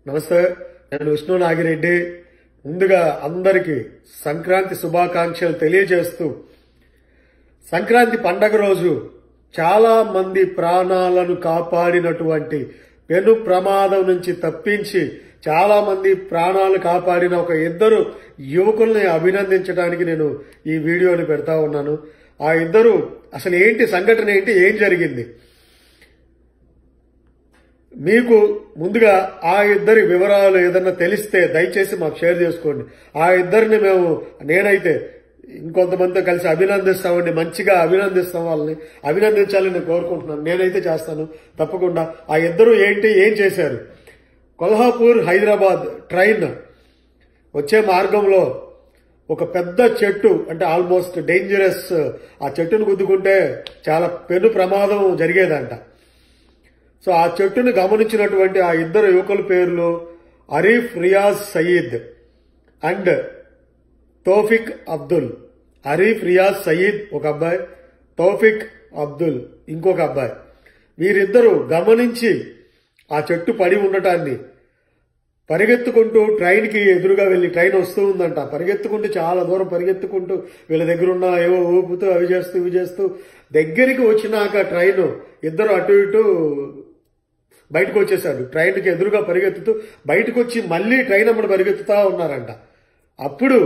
నమస్తే, నేను విష్ణు నాగిరెడ్డి. ముందుగా అందరికీ సంక్రాంతి శుభాకాంక్షలు తెలియజేస్తూ, సంక్రాంతి పండగ రోజు చాలా మంది ప్రాణాలను కాపాడినటువంటి పెను ప్రమాదం నుంచి తప్పించి చాలా మంది ప్రాణాలు కాపాడిన ఒక ఇద్దరు యువకుల్ని అభినందించడానికి నేను ఈ వీడియోని పెడతా ఉన్నాను. ఆ ఇద్దరు అసలు ఏంటి, సంఘటన ఏంటి, ఏం జరిగింది, మీకు ముందుగా ఆ ఇద్దరి వివరాలు ఏదన్నా తెలిస్తే దయచేసి మాకు షేర్ చేసుకోండి. ఆ ఇద్దరిని నేనైతే ఇంకొంతమందితో కలిసి అభినందిస్తామండి, మంచిగా అభినందిస్తాం, వాళ్ళని అభినందించాలని నేను కోరుకుంటున్నాను. నేనైతే చేస్తాను తప్పకుండా. ఆ ఇద్దరు ఏంటి, ఏం చేశారు? కొల్హాపూర్ హైదరాబాద్ ట్రైన్ వచ్చే మార్గంలో ఒక పెద్ద చెట్టు, అంటే ఆల్మోస్ట్ డేంజరస్, ఆ చెట్టును గుద్దుకుంటే చాలా పెను ప్రమాదం జరిగేదంట. సో ఆ చెట్టును గమనించినటువంటి ఆ ఇద్దరు యువకుల పేర్లు అరీఫ్ రియాజ్ సయీద్ అండ్ తౌఫిక్ అబ్దుల్. అరీఫ్ రియాజ్ సయీద్ ఒక అబ్బాయి, తౌఫిక్ అబ్దుల్ ఇంకొక అబ్బాయి. వీరిద్దరూ గమనించి ఆ చెట్టు పడి ఉండటాన్ని పరిగెత్తుకుంటూ ట్రైన్కి ఎదురుగా వెళ్లి, ట్రైన్ వస్తూ ఉందంట, పరిగెత్తుకుంటూ చాలా దూరం పరిగెత్తుకుంటూ వీళ్ళ దగ్గర ఉన్న ఏవో ఊపుతూ అవి చేస్తూ దగ్గరికి వచ్చినాక ట్రైన్ ఇద్దరు అటు ఇటు బయటకు వచ్చేసాడు. ట్రైన్కి ఎదురుగా పరిగెత్తుతూ బయటకు వచ్చి మళ్లీ ట్రైన్ అమ్మడు పరిగెత్తుతా ఉన్నారంట. అప్పుడు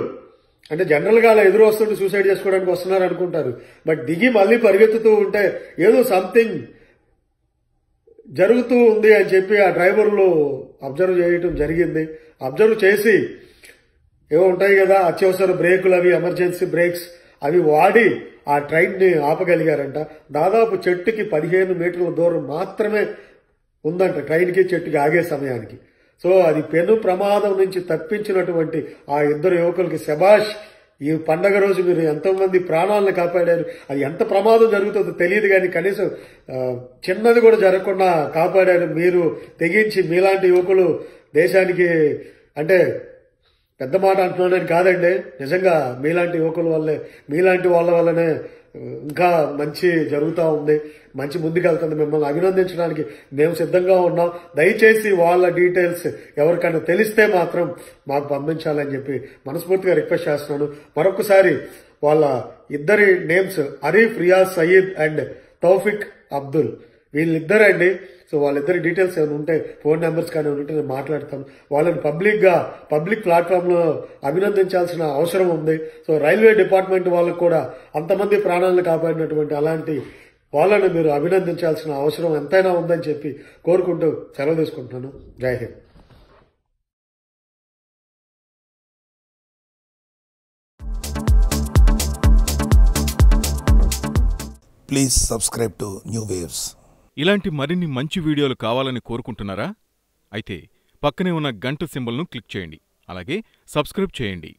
అంటే జనరల్గా అలా ఎదురు వస్తుంటే సూసైడ్ చేసుకోవడానికి వస్తున్నారు అనుకుంటారు, బట్ దిగి మళ్లీ పరిగెత్తుతూ ఉంటే ఏదో సంథింగ్ జరుగుతూ ఉంది అని చెప్పి ఆ డ్రైవర్లు అబ్జర్వ్ చేయటం జరిగింది. అబ్జర్వ్ చేసి ఏవో ఉంటాయి కదా అత్యవసర బ్రేకులు, అవి ఎమర్జెన్సీ బ్రేక్స్, అవి వాడి ఆ ట్రైన్ ని ఆపగలిగారంట. దాదాపు చెట్టుకి 15 మీటర్ల దూరం మాత్రమే ఉందంట ట్రైన్కి చెట్టుకి ఆగే సమయానికి. సో అది పెను ప్రమాదం నుంచి తప్పించినటువంటి ఆ ఇద్దరు యువకులకి శబాష్. ఈ పండగ రోజు మీరు ఎంతో మంది ప్రాణాలను కాపాడారు. అది ఎంత ప్రమాదం జరుగుతుందో తెలియదు కానీ కనీసం చిన్నది కూడా జరగకుండా కాపాడారు మీరు తెగించి. మీలాంటి యువకులు దేశానికి, అంటే పెద్ద మాట అంటున్నానని కాదండి, నిజంగా మీలాంటి యువకుల వల్లే, మీలాంటి వాళ్ళ వల్లనే ఇంకా మంచి జరుగుతూ ఉంది, మంచి ముందుకెళ్తుంది. మిమ్మల్ని అభినందించడానికి మేము సిద్ధంగా ఉన్నాం. దయచేసి వాళ్ళ డీటెయిల్స్ ఎవరికైనా తెలిస్తే మాత్రం మాకు పంపించాలని చెప్పి మనస్ఫూర్తిగా రిక్వెస్ట్ చేస్తున్నాను. మరొకసారి వాళ్ళ ఇద్దరి నేమ్స్ అరీఫ్ రియాజ్ సయీద్ అండ్ తౌఫిక్ అబ్దుల్, వీళ్ళిద్దరండి. సో వాళ్ళిద్దరి డీటెయిల్స్ ఏమైనా ఉంటే, ఫోన్ నెంబర్స్ కానీ ఉంటే నేను మాట్లాడతాను. వాళ్ళని పబ్లిక్ ప్లాట్ఫామ్ లో అభినందించాల్సిన అవసరం ఉంది. సో రైల్వే డిపార్ట్మెంట్ వాళ్ళకు కూడా అంతమంది ప్రాణాలను కాపాడినటువంటి అలాంటి వాళ్ళని మీరు అభినందించాల్సిన అవసరం ఎంతైనా ఉందని చెప్పి కోరుకుంటూ సెలవు తీసుకుంటున్నాను. జై Hind. Please subscribe to New Waves. ఇలాంటి మరిన్ని మంచి వీడియోలు కావాలని కోరుకుంటున్నారా? అయితే పక్కనే ఉన్న గంట సింబల్ను క్లిక్ చేయండి. అలాగే సబ్స్క్రైబ్ చేయండి.